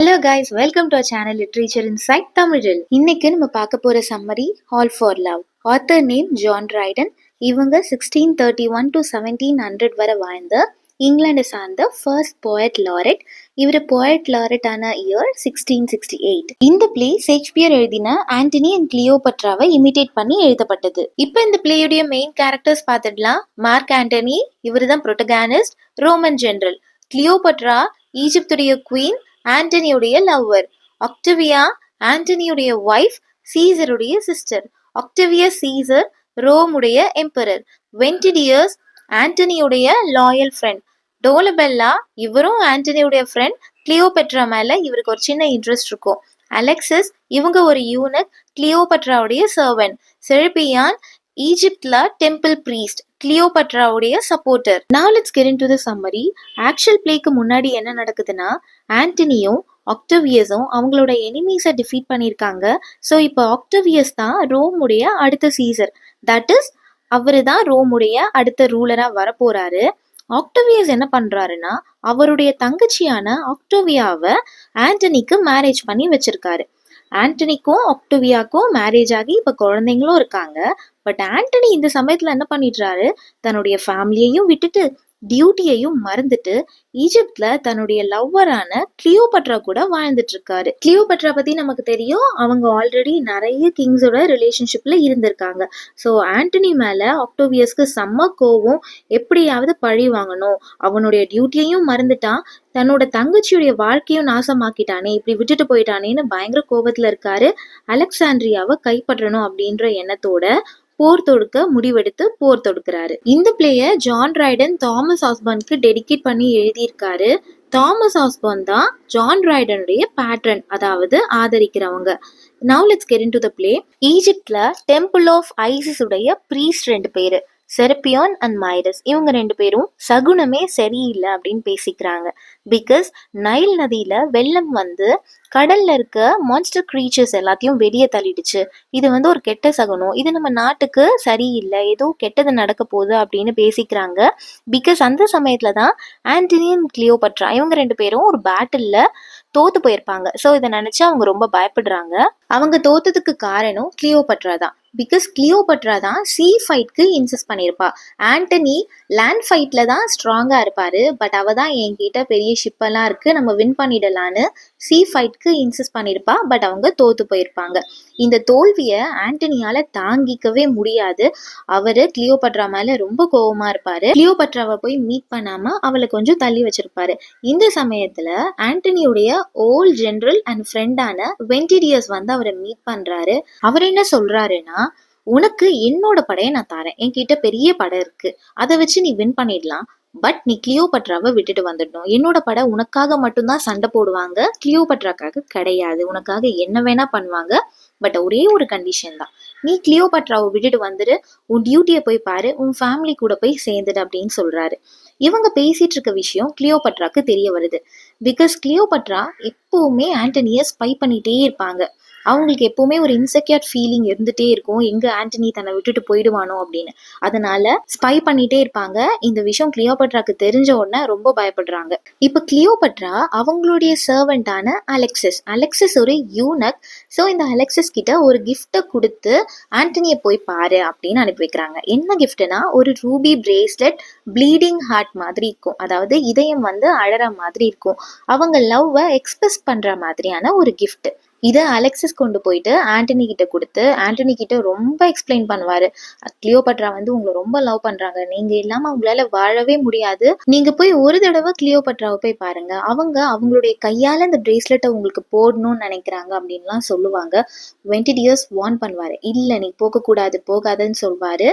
Hello guys, welcome to our channel literature inside தமிழில். இன்னைக்கு நம்ம பார்க்க போற summary all for love. Author name John Dryden. இவங்க 1631 to 1700 வரை வாழ்ந்த இங்கிலாண்டை சார்ந்த ஃபர்ஸ்ட் போயட் லாரெட். இவர் போயட் லாரெட் ஆன இயர் 1668. இந்த பிளே ஷேக்ஸ்பியர் எழுதின ஆண்டனி அண்ட் கிளியோபட்ராவை இமிடேட் பண்ணி எழுதப்பட்டது. இப்போ இந்த பிளேயுடைய மெயின் கேரக்டர்ஸ் பார்த்துடலாம். மார்க் ஆண்டனி, இவர் தான் புரோட்டகானிஸ்ட், ரோமன் ஜெனரல். கிளியோபட்ரா ஈஜிப்துடைய குவீன், ஆண்டனியுடைய லவ்வர். ஆக்டவியா ஆண்டனியுடைய ஒய்ஃப், சீசருடைய சிஸ்டர். ஆக்டவியா சீசர் ரோமுடைய எம்பரர். வென்டிடியஸ் ஆண்டனியுடைய லாயல் ஃப்ரெண்ட். டோலபெல்லா இவரும் ஆண்டனியுடைய ஃப்ரெண்ட். கிளியோபெட்ரா மேல இவருக்கு ஒரு சின்ன இன்ட்ரெஸ்ட் இருக்கும். அலெக்சிஸ் இவங்க ஒரு யூனக், கிளியோபட்ராவுடைய சர்வன்ட். செழிப்பியான் ஈஜிப்ட்ல டெம்பிள் பிரீஸ்ட், கிளியோபட்ராவுடைய supporter. Now let's get into the summary. Actual பிளேக்கு முன்னாடி என்ன நடக்குதுன்னா, ஆண்டனியும் ஆக்டவியஸும் அவங்களோட எனிமீஸை டிஃபீட் பண்ணியிருக்காங்க. ஸோ இப்போ ஆக்டவியஸ் தான் ரோமுடைய அடுத்த சீசர். தட் இஸ் அவரு தான் ரோமுடைய அடுத்த ரூலரா வரப்போறாரு. ஆக்டவியஸ் என்ன பண்றாருன்னா, அவருடைய தங்கச்சியான ஆக்டோவியாவை ஆண்டனிக்கு மேரேஜ் பண்ணி வச்சிருக்காரு. ஆண்டனிக்கும் ஆக்டோவியாக்கும் மேரேஜ் ஆகி இப்போ குழந்தைங்களும் இருக்காங்க. பட் ஆண்டனி இந்த சமயத்துல என்ன பண்ணிடுறாரு, தன்னுடைய ஃபேமிலியையும் விட்டுட்டு டியூட்டியையும் மறந்துட்டு ஈஜிப்ட்ல தன்னுடைய லவ்வரான கிளியோபட்ரா கூட வாழ்ந்துட்டு இருக்காரு. கிளியோபட்ரா பத்தி நமக்கு தெரியும், அவங்க ஆல்ரெடி நிறைய கிங்ஸோட ரிலேஷன்ஷிப்ல இருந்திருக்காங்க. ஸோ ஆண்டனி மேல ஆக்டோவியஸ்க்கு செம்ம கோவம், எப்படியாவது பழி வாங்கணும், அவனுடைய டியூட்டியையும் மறந்துட்டான், தன்னோட தங்கச்சியுடைய வாழ்க்கையும் நாசமாக்கிட்டானே, இப்படி விட்டுட்டு போயிட்டானேன்னு பயங்கர கோபத்துல இருக்காரு. அலெக்சாண்ட்ரியாவை கைப்பற்றணும் அப்படின்ற எண்ணத்தோட போர் தொடுக்க முடிவெடுத்து போர் தொடுக்கிறாரு. இந்த பிளேய ஜான் ட்ரைடன் தாமஸ் ஆஸ்பார்னுக்கு டெடிகேட் பண்ணி எழுதியிருக்காரு. தாமஸ் ஆஸ்பார்ன் தான் ஜான் ட்ரைடனுடைய பேட்ரன், அதாவது ஆதரிக்கிறவங்க. Now let's get into the play. ஈஜிப்ட்ல டெம்பிள் ஆஃப் ஐசிஸ் உடைய பிரீஸ்ட் 2 பேரு, செரப்பியான் அண்ட் மைரஸ். இவங்க 2 பேரும் சகுனமே சரியில்லை அப்படின்னு பேசிக்கிறாங்க. பிகாஸ் நைல் நதியில வெள்ளம் வந்து கடல்ல இருக்க மான்ஸ்டர் கிரீச்சர்ஸ் எல்லாத்தையும் வெளியே தள்ளிடுச்சு. இது வந்து ஒரு கெட்ட சகுனம், இது நம்ம நாட்டுக்கு சரியில்லை, ஏதோ கெட்டது நடக்க போகுது அப்படின்னு பேசிக்கிறாங்க. பிகாஸ் அந்த சமயத்துல தான் ஆண்டனி அண்ட் கிளியோபட்ரா இவங்க 2 பேரும் ஒரு பேட்டில்ல தோத்து போயிருப்பாங்க. ஸோ இதை நினைச்சு அவங்க ரொம்ப பயப்படுறாங்க. அவங்க தோத்ததுக்கு காரணம் கிளியோபட்ரா தான். பிகாஸ் கிளியோபட்ரா தான் சீ ஃபைட்க்கு இன்சிஸ்ட் பண்ணியிருப்பா. ஆண்டனி லேண்ட் ஃபைட்ல தான் ஸ்ட்ராங்கா இருப்பாரு. பட் அவ தான் என்கிட்ட பெரிய ஷிப்பெல்லாம் இருக்கு, நம்ம வின் பண்ணிடலான்னு சீ ஃபைட்க்கு இன்சிஸ்ட் பண்ணியிருப்பா. பட் அவங்க தோத்து போயிருப்பாங்க. இந்த தோல்வியை ஆண்டனியால தாங்கிக்கவே முடியாது. அவரு கிளியோபட்ரா மேல ரொம்ப கோவமா இருப்பாரு. கிளியோபட்ராவை போய் மீட் பண்ணாம அவளை கொஞ்சம் தள்ளி வச்சிருப்பாரு. இந்த சமயத்துல ஆண்டனியுடைய ஓல்ட் ஜெனரல் அண்ட் ஃப்ரெண்டான வென்டிடியஸ் வந்து அவரை மீட் பண்றாரு. அவர் என்ன சொல்றாருன்னா, உனக்கு என்னோட படையை நான் தரேன், என்கிட்ட பெரிய படை இருக்கு, அதை வச்சு நீ வின் பண்ணிடலாம். பட் நீ கிளியோபட்ராவை விட்டுட்டு வந்துடணும். என்னோட படை உனக்காக மட்டும்தான் சண்டை போடுவாங்க, கிளியோபட்ராக்காக கிடையாது. உனக்காக என்ன வேணா பண்ணுவாங்க, பட் ஒரே ஒரு கண்டிஷன் தான், நீ கிளியோபட்ராவை விட்டுட்டு வந்துடு, உன் டியூட்டியை போய் பாரு, உன் ஃபேமிலி கூட போய் சேர்ந்துடு அப்படின்னு சொல்றாரு. இவங்க பேசிட்டு இருக்க விஷயம் கிளியோபட்ராக்கு தெரிய வருது. பிகாஸ் கிளியோபட்ரா எப்பவுமே ஆண்டனியை ஸ்பை பண்ணிட்டே இருப்பாங்க. அவங்களுக்கு எப்பவுமே ஒரு இன்செக்யூர் ஃபீலிங் இருந்துட்டே இருக்கும், எங்க ஆண்டனி தன்னை விட்டுட்டு போயிடுவானோ அப்படின்னு. அதனால ஸ்பை பண்ணிட்டே இருப்பாங்க. இந்த விஷயம் கிளியோபட்ராக்கு தெரிஞ்ச உடனே ரொம்ப பயப்படுறாங்க. இப்போ கிளியோபட்ரா அவங்களுடைய சர்வெண்டான அலெக்சிஸ் ஒரு யூனக். ஸோ இந்த அலெக்சிஸ் கிட்ட ஒரு கிஃப்டை கொடுத்து ஆண்டனியை போய் பாரு அப்படின்னு அனுப்பி வைக்கிறாங்க. என்ன கிஃப்ட்னா, ஒரு ரூபி பிரேஸ்லெட், ப்ளீடிங் ஹார்ட் மாதிரி இருக்கும், அதாவது இதயம் வந்து அழற மாதிரி இருக்கும், அவங்க லவ்வை எக்ஸ்பிரஸ் பண்ற மாதிரியான ஒரு கிஃப்ட். இதை அலெக்சிஸ் கொண்டு போயிட்டு ஆண்டனி கிட்ட கொடுத்து ஆண்டனி கிட்ட ரொம்ப எக்ஸ்பிளைன் பண்ணுவாரு. கிளியோபட்ரா வந்து உங்களை ரொம்ப லவ் பண்றாங்க, நீங்க இல்லாம அவங்களால வாழவே முடியாது, நீங்க போய் ஒரு தடவை கிளியோபட்ராவை போய் பாருங்க, அவங்க அவங்களுடைய கையால இந்த பிரேஸ்லெட்டை உங்களுக்கு போடணும்னு நினைக்கிறாங்க அப்படின்லாம் சொல்லுவாங்க. வென்டிடியஸ் வார்ன் பண்ணுவாரு, இல்ல நீ போகக்கூடாது, போகாதுன்னு சொல்வாரு.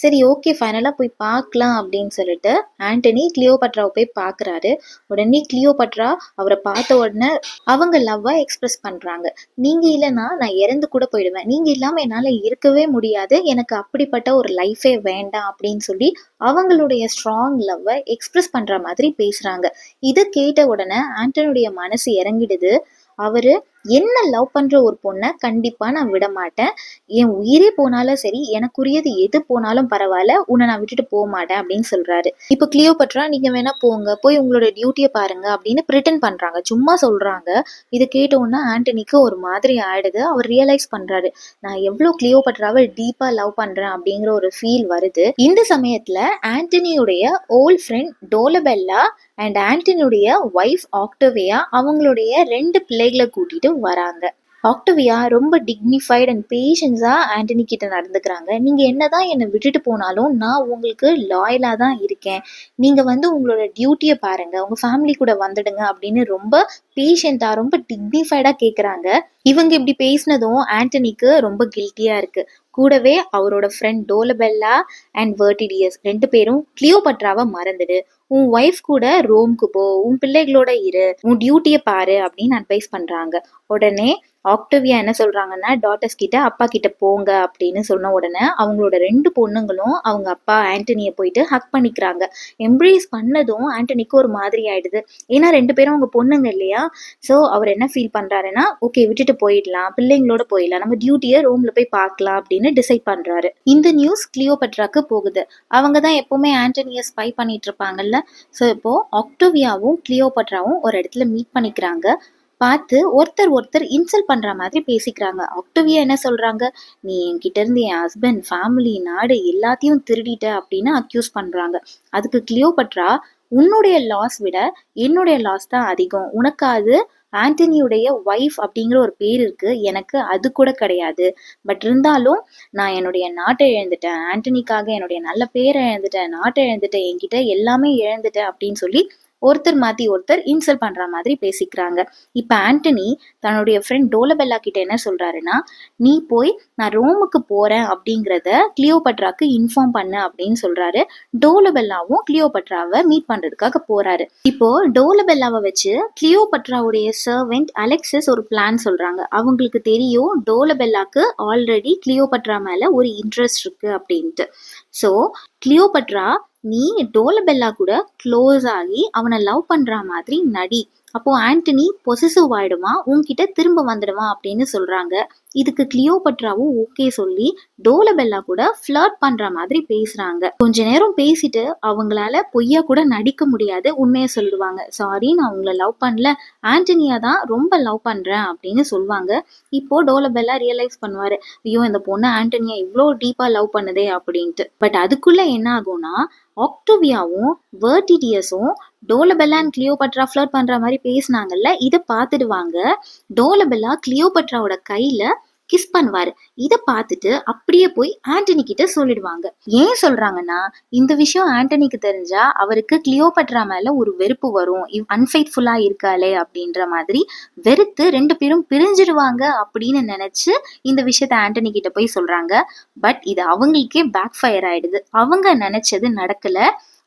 சரி ஓகே, ஃபைனலா போய் பார்க்கலாம் அப்படின்னு சொல்லிட்டு ஆண்டனி கிளியோபட்ராவை போய் பார்க்கறாரு. உடனே கிளியோபட்ரா அவரை பார்த்த உடனே அவங்க லவ்வை எக்ஸ்பிரஸ் பண்றாங்க. நீங்க இல்லைன்னா நான் இறந்து கூட போயிடுவேன், நீங்க இல்லாம என்னால இருக்கவே முடியாது, எனக்கு அப்படிப்பட்ட ஒரு லைஃபே வேண்டாம் அப்படின்னு சொல்லி அவங்களுடைய ஸ்ட்ராங் லவ்வை எக்ஸ்பிரஸ் பண்ற மாதிரி பேசுறாங்க. இதை கேட்ட உடனே ஆண்டனுடைய மனசு இறங்கிடுது. அவரு என்ன லவ் பண்ற ஒரு பொண்ணை கண்டிப்பா நான் விட மாட்டேன். என் உயிரே போனாலும் சரி, எனக்குரியது எது போனாலும் பரவாயில்ல, உன்னை நான் விட்டுட்டு போக மாட்டேன் அப்படின்னு சொல்றாரு. இப்போ கிளியோபட்ரா, நீங்க வேணா போங்க, போய் உங்களோட டியூட்டியை பாருங்க அப்படின்னு பிரிட்டன் பண்றாங்க, சும்மா சொல்றாங்க. இதை கேட்ட உடனே ஆண்டனிக்கு ஒரு மாதிரி ஆயிடுது. அவர் ரியலைஸ் பண்றாரு, நான் எவ்வளவு கிளியோபட்ராவை டீப்பா லவ் பண்றேன் அப்படிங்கிற ஒரு ஃபீல் வருது. இந்த சமயத்துல ஆண்டனியுடைய ஓல்ட் ஃப்ரெண்ட் டோலபெல்லா அண்ட் ஆண்டனியுடைய ஒய்ஃப் ஆக்டோவியா அவங்களுடைய 2 பிள்ளைகளை கூட்டிட்டு வராங்க. ஆக்டோவியா ரொம்ப டிக்னிஃபைட் அண்ட் பேஷன்ஸா ஆண்டனி கிட்ட நடந்துக்கிறாங்க. நீங்க என்னதான் என்னை விட்டுட்டு போனாலும் நான் உங்களுக்கு லாயலா தான் இருக்கேன். நீங்க உங்களோட டியூட்டியை பாருங்க, உங்க ஃபேமிலி கூட வந்துடுங்க அப்படின்னு ரொம்ப பேஷண்டா ரொம்ப டிக்னிஃபைடா கேக்குறாங்க. இவங்க இப்படி பேசினதும் ஆண்டனிக்கு ரொம்ப கில்ட்டியா இருக்கு. கூடவே அவரோட ஃப்ரெண்ட் டோலபெல்லா அண்ட் வெர்டிடியஸ் 2 பேரும் கிளியோபட்ராவை மறந்துடு, உன் ஒய்ஃப் கூட ரோம்க்கு போ, உன் பிள்ளைகளோட இரு, உன் டியூட்டியை பாரு அப்படின்னு அட்வைஸ் பண்றாங்க. உடனே ஆக்டோவியா என்ன சொல்றாங்கன்னா, டாட்டர்ஸ் கிட்ட அப்பா கிட்ட போங்க அப்படின்னு சொன்ன உடனே அவங்களோட 2 பொண்ணுங்களும் அவங்க அப்பா ஆண்டனியை போயிட்டு ஹக் பண்ணிக்கிறாங்க. எம்ப்ரேஸ் பண்ணதும் ஆண்டனிக்கு ஒரு மாதிரி ஆயிடுது. ஏன்னா 2 பேரும் அவங்க பொண்ணுங்க இல்லையா. ஸோ அவர் என்ன ஃபீல் பண்றாருன்னா, ஓகே விட்டுட்டு போயிடலாம், பிள்ளைங்களோட போயிடலாம், நம்ம டியூட்டியை ரோம்ல போய் பார்க்கலாம் அப்படின்னு டிசைட் பண்றாரு. இந்த நியூஸ் கிளியோபட்ராக்கு போகுது. அவங்க தான் எப்பவுமே ஆண்டனியை ஸ்பை பண்ணிட்டு இருப்பாங்கல்ல. ஸோ இப்போ ஆக்டோவியாவும் கிளியோபட்ராவும் ஒரு இடத்துல மீட் பண்ணிக்கிறாங்க. பார்த்து ஒருத்தர் இன்சல்ட் பண்ற மாதிரி பேசிக்கிறாங்க. ஆக்டோவியா என்ன சொல்றாங்க, நீ என்கிட்ட இருந்து என் ஹஸ்பண்ட், ஃபேமிலி, நாடு எல்லாத்தையும் திருடிட்ட அப்படின்னு அக்யூஸ் பண்றாங்க. அதுக்கு கிளியோபட்ரா, உன்னுடைய லாஸ் விட என்னுடைய லாஸ் தான் அதிகம், உனக்கு அது ஆண்டனியுடைய ஒய்ஃப் அப்படிங்கிற ஒரு பேர் இருக்கு, எனக்கு அது கூட கிடையாது. பட் இருந்தாலும் நான் என்னுடைய நாட்டை இழந்துட்டேன், ஆண்டனிக்காக என்னுடைய நல்ல பேரை இழந்துட்டேன், நாட்டை இழந்துட்டேன், என்கிட்ட எல்லாமே இழந்துட்டேன் அப்படின்னு சொல்லி ஒருத்தர் மாத்தி ஒருத்தர் இன்சல்ட் பண்ற மாதிரி பேசிக்கிறாங்க. இப்ப ஆண்டனி தன்னுடைய ஃப்ரெண்ட் டோலபெல்லா கிட்ட என்ன சொல்றாருன்னா, நீ போய் நான் ரோமுக்கு போறேன் அப்படிங்கிறத கிளியோபட்ராக்கு இன்ஃபார்ம் பண்ணு அப்படின்னு சொல்றாரு. டோலபெல்லாவும் கிளியோபட்ராவை மீட் பண்றதுக்காக போறாரு. இப்போ டோலபெல்லாவை வச்சு கிளியோபட்ராவுடைய சர்வெண்ட் அலெக்சிஸ் ஒரு பிளான் சொல்றாங்க. அவங்களுக்கு தெரியும் டோலபெல்லாக்கு ஆல்ரெடி கிளியோபட்ரா மேல ஒரு இன்ட்ரெஸ்ட் இருக்கு அப்படின்ட்டு. ஸோ கிளியோபட்ரா, நீ டோலபெல்லா கூட க்ளோஸ் ஆகி அவனை லவ் பண்ற மாதிரி நடி, அப்போ ஆண்டனி பொசசிவ் ஆயிடுவான், உன்கிட்ட திரும்ப வந்துடுவான் அப்படின்னு சொல்றாங்க. இதுக்கு கிளியோபட்ராவும் ஓகே சொல்லி டோலபெல்லா கூட ஃப்ளர்ட் பண்ற மாதிரி பேசுறாங்க. கொஞ்ச நேரம் பேசிட்டு அவங்களால பொய்யா கூட நடிக்க முடியாது, உண்மையை சொல்லுவாங்க. சாரி, நான் உங்களை லவ் பண்ணல, ஆண்டனியா தான் ரொம்ப லவ் பண்றேன் அப்படின்னு சொல்லுவாங்க. இப்போ டோலபெல்லா ரியலைஸ் பண்ணுவாரு, ஐயோ இந்த பொண்ணு ஆண்டனியா இவ்வளோ டீப்பா லவ் பண்ணுதே அப்படின்ட்டு. பட் அதுக்குள்ள என்ன ஆகும்னா, ஆக்டோவியாவும் வெர்டிடியஸும் டோலபெல்லா அண்ட் கிளியோபட்ரா ஃப்ளர்ட் பண்ற மாதிரி பேசினாங்கல்ல, இதை பார்த்துடுவாங்க. டோலபெல்லா கிளியோபட்ராவோட கையில கிஸ் பண்ணுவாரு. இதை பார்த்துட்டு அப்படியே போய் ஆண்டனி கிட்ட சொல்லிடுவாங்க. ஏன் சொல்றாங்கன்னா, இந்த விஷயம் ஆண்டனிக்கு தெரிஞ்சா அவருக்கு கிளியோபட்ரா மேல ஒரு வெறுப்பு வரும், அன்ஃபெய்த்ஃபுல்லா இருக்காளே அப்படின்ற மாதிரி வெறுத்து 2 பேரும் பிரிஞ்சிடுவாங்க அப்படின்னு நினைச்சு இந்த விஷயத்த ஆண்டனி கிட்ட போய் சொல்றாங்க. பட் இது அவங்களுக்கே பேக் ஃபயர் ஆயிடுது. அவங்க நினைச்சது நடக்கல.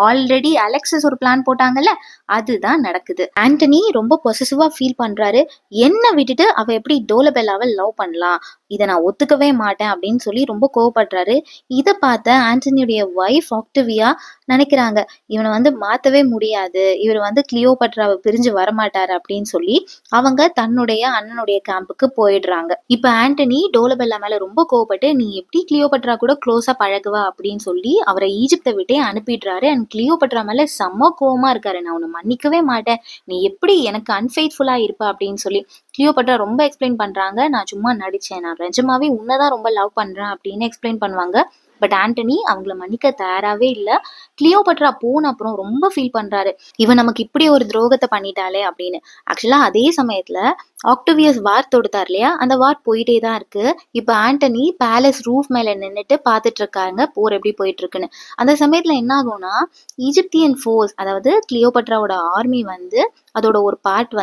ஆல்ரெடி அலெக்சிஸ் ஒரு பிளான் போட்டாங்கல்ல, அதுதான் நடக்குது. ஆண்டனி ரொம்ப பொசசிவா ஃபீல் பண்றாரு. என்ன விட்டுட்டு அவ எப்படி டோலபெல்லாவை லவ் பண்ணலாம், இதை நான் ஒத்துக்கவே மாட்டேன் அப்படின்னு சொல்லி ரொம்ப கோவப்படுறாரு. இதை பார்த்த ஆண்டனியுடைய ஒய்ஃப் ஆக்டோவியா நினைக்கிறாங்க, இவனை மாத்தவே முடியாது, இவர் கிளியோபட்ராவை பிரிஞ்சு வரமாட்டாரு அப்படின்னு சொல்லி அவங்க தன்னுடைய அண்ணனுடைய கேம்புக்கு போயிடுறாங்க. இப்ப ஆண்டனி டோலபெல்லா மேல ரொம்ப கோவப்பட்டு, நீ எப்படி கிளியோபட்ரா கூட க்ளோஸா பழகுவா அப்படின்னு சொல்லி அவரை ஈஜிப்தை விட்டே அனுப்பிடுறாரு. அண்ட் கிளியோபட்ரா மேல செம்ம கோவமா இருக்காரு, நான் உன்னை மன்னிக்கவே மாட்டேன், நீ எப்படி எனக்கு அன்ஃபெய்த்ஃபுல்லா இருப்ப அப்படின்னு சொல்லி. கிளியோபட்ரா ரொம்ப எக்ஸ்பிளைன் பண்றாங்க, நான் சும்மா நடிச்சேன், நான் நிஜமாவே உன்னதான் ரொம்ப லவ் பண்றேன் அப்படின்னு எக்ஸ்பிளைன் பண்ணுவாங்க. பட் ஆண்டனி அவங்கள மன்னிக்க தயாராவே இல்லை. கிளியோபட்ரா போன அப்புறம் ரொம்ப ஃபீல் பண்றாரு, இவன் நமக்கு இப்படி ஒரு துரோகத்தை பண்ணிட்டாலே அப்படின்னு. ஆக்சுவலா அதே சமயத்துல ஆக்டோவியஸ் வார் தொடுத்தார் இல்லையா, அந்த வார் போயிட்டே தான் இருக்கு. இப்ப ஆண்டனி பேலஸ் ரூஃப் மேல நின்றுட்டு பார்த்துட்டு இருக்காங்க போர் எப்படி போயிட்டு இருக்குன்னு. அந்த சமயத்துல என்ன ஆகும்னா, ஈஜிப்தியன் ஃபோர்ஸ், அதாவது கிளியோபட்ராவோட ஆர்மி அதோட ஒரு பார்ட்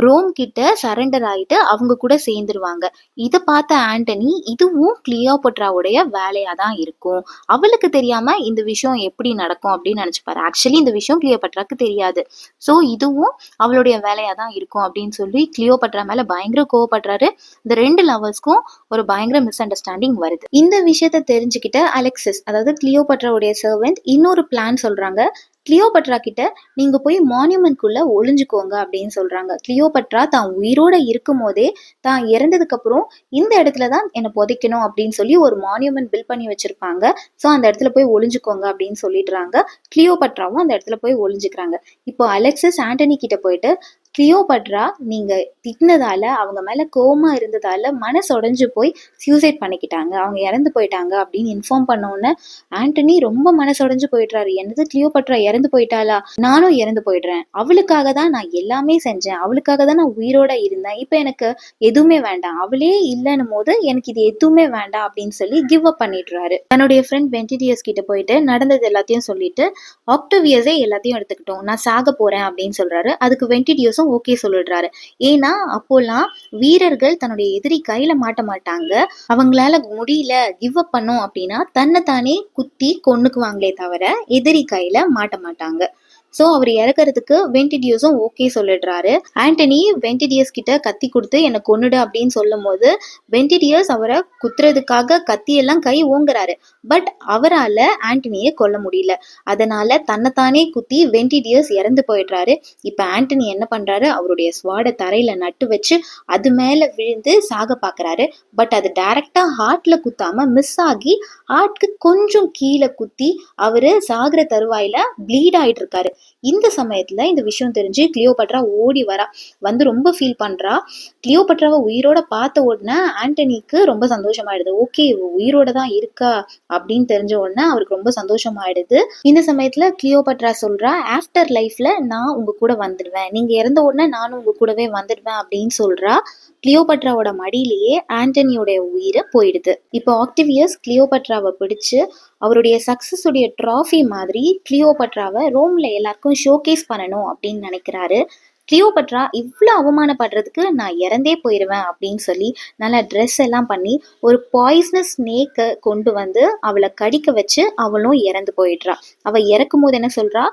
ரோம் கிட்ட சரண்டர் ஆயிட்டு அவங்க கூட சேர்ந்துருவாங்க. இதை பார்த்த ஆண்டனி, இதுவும் கிளியோபட்ராவுடைய வேலையா தான் இருக்கும், அவளுக்கு தெரியாம இந்த விஷயம் எப்படி நடக்கும் அப்படின்னு நினைச்சுப்பாரு. ஆக்சுவலி இந்த விஷயம் கிளியோபட்ராக்கு தெரியாது. ஸோ இதுவும் அவளுடைய வேலையா தான் இருக்கும் அப்படின்னு சொல்லி கிளியோபட்ரா மேல பயங்கர கோவப்படுறாரு. இந்த 2 லவர்ஸ்க்கும் ஒரு பயங்கர மிஸ் அண்டர்ஸ்டாண்டிங் வருது. இந்த விஷயத்த தெரிஞ்சுக்கிட்ட அலெக்சிஸ், அதாவது கிளியோபட்ராவுடைய சர்வெண்ட், இன்னொரு பிளான் சொல்றாங்க. கிளியோபட்ரா கிட்ட நீங்க போய் மான்யூமெண்ட்குள்ள ஒளிஞ்சுக்கோங்க அப்படின்னு சொல்றாங்க. கிளியோபட்ரா தான் உயிரோட இருக்கும் போதே தான் இறந்ததுக்கு அப்புறம் இந்த இடத்துல தான் என்னை புதைக்கணும் அப்படின்னு சொல்லி ஒரு மான்யூமெண்ட் பில்ட் பண்ணி வச்சிருப்பாங்க. ஸோ அந்த இடத்துல போய் ஒளிஞ்சுக்கோங்க அப்படின்னு சொல்லிடுறாங்க. கிளியோபட்ராவும் அந்த இடத்துல போய் ஒளிஞ்சுக்கிறாங்க. இப்போ அலெக்சிஸ் ஆண்டனி கிட்ட போயிட்டு, கிளியோபட்ரா நீங்க திட்டினதால அவங்க மேல கோவமா இருந்ததால மனசு உடைஞ்சு போய் சூசைட் பண்ணிக்கிட்டாங்க, அவங்க இறந்து போயிட்டாங்க அப்படின்னு இன்ஃபார்ம் பண்ண உடனே ஆண்டனி ரொம்ப மனசு உடைஞ்சு போயிடுறாரு. என்னது கிளியோபட்ரா இறந்து போயிட்டாளா, நானும் இறந்து போயிடுறேன், அவளுக்காக தான் நான் எல்லாமே செஞ்சேன், அவளுக்காக தான் நான் உயிரோட இருந்தேன், இப்ப எனக்கு எதுவுமே வேண்டாம், அவளே இல்லைன்னும் போது எனக்கு இது எதுவுமே வேண்டாம் அப்படின்னு சொல்லி கிவ் அப் பண்ணிடுறாரு. தன்னுடைய ஃப்ரெண்ட் வென்டிடியஸ் கிட்ட போயிட்டு நடந்தது எல்லாத்தையும் சொல்லிட்டு, ஆக்டோவியஸே எல்லாத்தையும் எடுத்துக்கிட்டோம், நான் சாக போறேன் அப்படின்னு சொல்றாரு. அதுக்கு வென்டிடியஸும் ஓகே சொல்லிடுறாரு. ஏன்னா அப்போலாம் வீரர்கள் தன்னுடைய எதிரி கையில மாட்ட மாட்டாங்க, அவங்களால முடியல கிவ் அப் பண்ணோம் அப்படின்னா தன்னைத்தானே குத்தி கொன்னுக்குவாங்களே தவிர எதிரி கையில மாட்ட மாட்டாங்க. ஸோ அவர் இறக்கறதுக்கு வென்டிடியஸும் ஓகே சொல்லிடுறாரு. ஆண்டனி வென்டிடியஸ் கிட்ட கத்தி கொடுத்து என்னை கொன்னுடு அப்படின்னு சொல்லும் போது வென்டிடியஸ் அவரை குத்துறதுக்காக கத்தியெல்லாம் கை ஓங்குறாரு. பட் அவரால் ஆண்டனியை கொல்ல முடியல. அதனால தன்னைத்தானே குத்தி வென்டிடியஸ் இறந்து போயிடுறாரு. இப்போ ஆண்டனி என்ன பண்றாரு, அவருடைய ஸ்வாடை தரையில நட்டு வச்சு அது மேல விழுந்து சாக பாக்குறாரு. பட் அது டைரக்டா ஹார்ட்ல குத்தாம மிஸ் ஆகி ஹார்ட்க்கு கொஞ்சம் கீழே குத்தி அவரு சாகுற தருவாயில ப்ளீட் ஆயிட்டு இருக்காரு. இந்த சமயத்துல இந்த விஷயம் தெரிஞ்சு கிளியோபட்ரா ஓடி வரா, வந்து ரொம்ப ஃபீல் பண்றா. கிளியோபட்ராவை உயிரோட பார்த்த உடனே ஆண்டனிக்கு ரொம்ப சந்தோஷமாயிடுது. ஓகே உயிரோட தான் இருக்கா அப்படின்னு தெரிஞ்ச உடனே அவருக்கு ரொம்ப சந்தோஷமாயிடுது. இந்த சமயத்துல கிளியோபட்ரா சொல்றா, ஆஃப்டர் லைஃப்ல நான் உங்க கூட வந்துடுவேன், நீங்க இறந்த உடனே நானும் உங்க கூடவே வந்துடுவேன் அப்படின்னு சொல்றா. கிளியோபட்ராவோட மடியிலேயே ஆண்டனியோட உயிரை போயிடுது. இப்போ ஆக்டிவியஸ் கிளியோபட்ராவை பிடிச்சு அவருடைய சக்சஸ் உடைய ட்ராஃபி மாதிரி கிளியோபட்ராவை ரோம்ல எல்லாருக்கும் ஷோகேஸ் பண்ணணும் அப்படின்னு நினைக்கிறாரு. கிளியோபட்ரா இவ்வளோ அவமானப்படுறதுக்கு நான் இறந்தே போயிடுவேன் அப்படின்னு சொல்லி நல்லா ட்ரெஸ் எல்லாம் பண்ணி ஒரு பாய்ஸ்னஸ் ஸ்னேக்கை கொண்டு வந்து அவளை கடிக்க வச்சு அவளும் இறந்து போயிடுறா. அவள் இறக்கும் போது என்ன சொல்றா,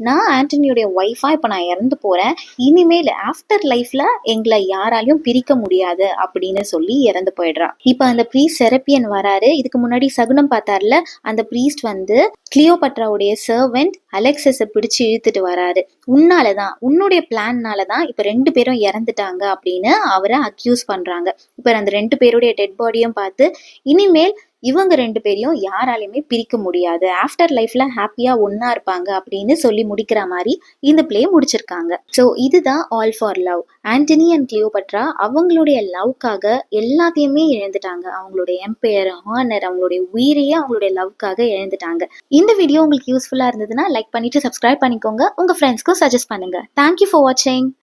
நான் ஆண்டனியோடைய ஒய்ஃபா இப்போ நான் இறந்து போறேன், இனிமேல் ஆஃப்டர் லைஃப்ல எங்களை யாராலையும் பிரிக்க முடியாது அப்படின்னு சொல்லி இறந்து போயிடுறா. இப்போ அந்த ப்ரீஸ்ட் செரப்பியன் வராரு. இதுக்கு முன்னாடி சகுனம் பார்த்தார்ல, அந்த ப்ரீஸ்ட் வந்து கிளியோபட்ராவுடைய சர்வெண்ட் அலெக்சஸை பிடிச்சு இழுத்துட்டு வராரு. உன்னாலதான், உன்னுடைய பிளான்னாலதான் இப்ப 2 பேரும் இறந்துட்டாங்க அப்படின்னு அவரை அக்யூஸ் பண்றாங்க. இப்ப அந்த 2 பேருடைய டெட் பாடியும் பார்த்து இனிமேல் இவங்க 2 பேரையும் யாராலையுமே பிரிக்க முடியாது, ஆஃப்டர் லைஃப்ல ஹாப்பியா ஒன்னா இருப்பாங்க அப்படின்னு சொல்லி முடிக்கிற மாதிரி இந்த பிளே முடிச்சிருக்காங்க. ஸோ இதுதான் all for love. Antony and Cleopatra அவங்களுடைய லவ்க்காக எல்லாத்தையுமே இழந்துட்டாங்க. அவங்களுடைய எம்பையர், ஹானர், அவங்களுடைய உயிரையே அவங்களுடைய லவ்க்காக இழந்துட்டாங்க. இந்த வீடியோ உங்களுக்கு யூஸ்ஃபுல்லா இருந்ததுன்னா லைக் பண்ணிட்டு சப்ஸ்கிரைப் பண்ணிக்கோங்க, உங்க ஃப்ரெண்ட்ஸ்க்கும் சஜஸ்ட் பண்ணுங்க. தேங்க்யூ ஃபார் வாட்சிங்.